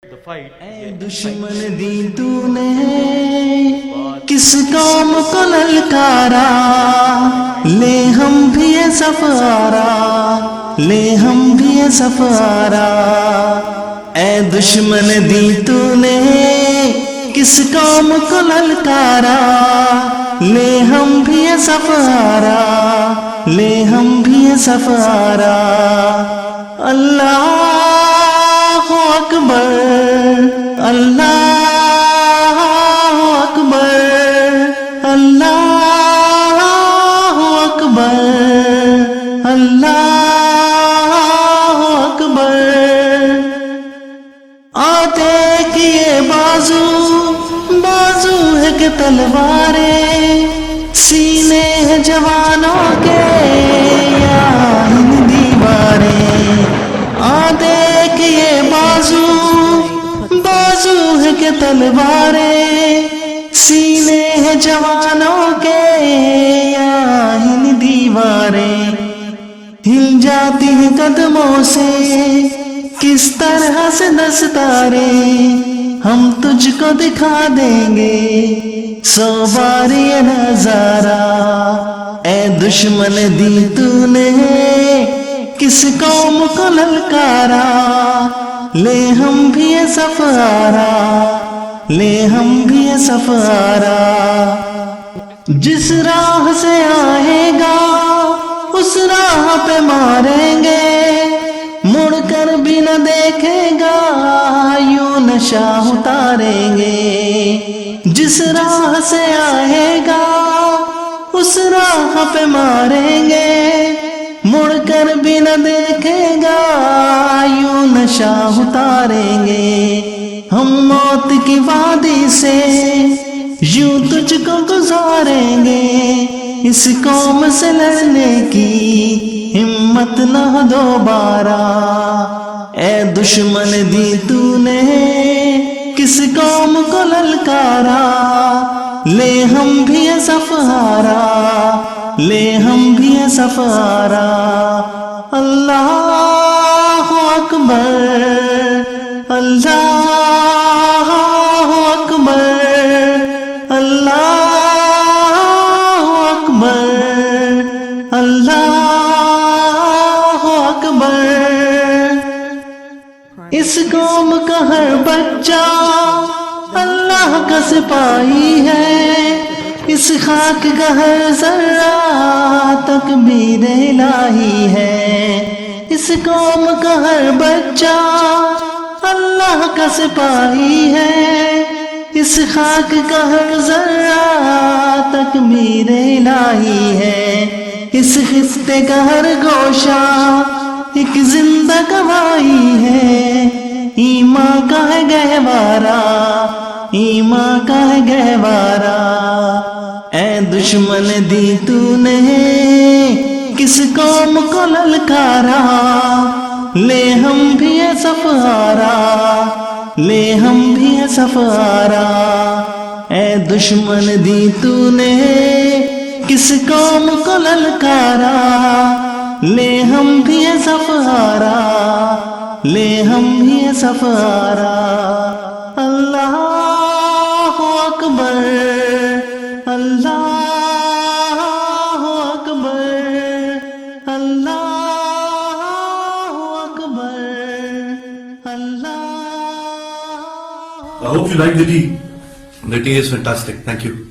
اے دشمن دی تو نے کس قوم کو للکارا، لے ہم بھی سفارا، لے ہم بھی سفارا۔ اے دشمن دی تو نے کس قوم کو للکارا، لے ہم بھی سفارا، لے ہم بھی سفارا۔ اللہ اکبر، اللہ اکبر، اللہ اکبر، اللہ اکبر۔ آتے کیے بازو، بازو ہے کہ تلواریں، سینے ہیں جوانوں کے یا ہند دیواریں۔ آتے کیے بازو، بازو ہے کہ تلواریں، سینے ہیں جوانوں کے یا ہند دیواریں۔ ہل جاتی ہیں قدموں سے کس طرح سے دستاریں، ہم تجھ کو دکھا دیں گے 100 بار یہ نظارہ۔ اے دشمن دی تو نے کس قوم کو للکارا، لے ہم بھی سفارا، لے ہم بھی سفارا۔ جس راہ سے آئے گا اس راہ پہ ماریں گے، مڑ کر بھی نہ دیکھے گا یوں نشہ اتاریں گے۔ جس راہ سے آئے گا اس راہ پہ ماریں گے، مڑ کر بھی نہ دیکھے گا یوں نشہ اتاریں گے۔ ہم موت کی وادی سے یوں تجھ کو گزاریں گے، اس قوم سے لڑنے کی ہمت نہ دوبارہ۔ اے دشمن دی تو نے کس قوم کو للکارا، لے ہم بھی سفارا، لے ہم بھی سفارا۔ اللہ اکبر، اللہ اکبر، اللہ اکبر، اللہ اکبر۔ اس قوم کا ہر بچہ اللہ کا سپاہی ہے، اس خاک کا ہر ذرہ تکبیر الہی ہے۔ اس قوم کا ہر بچہ اللہ کا سپاہی ہے، اس خاک کا ہر ذرہ تکبیر الہی ہے۔ اس خطے کا ہر گوشہ ایک زندہ گواہی ہے، ایمان کا ہے گہوارہ، ایمان کا ہے گہوارہ۔ اے دشمن دی تو نے کس قوم کو للکارا، لے ہم بھی سفارا، لے ہم بھی سفارا۔ اے دشمن دی تو نے کس قوم کو للکارا، لے ہم بھی سفارا، لے ہم بھی سفارا۔ اللہ اکبر، اللہ اکبر، اللہ اکبر، اللہ۔ I hope you like the tea. The tea is fantastic. Thank you.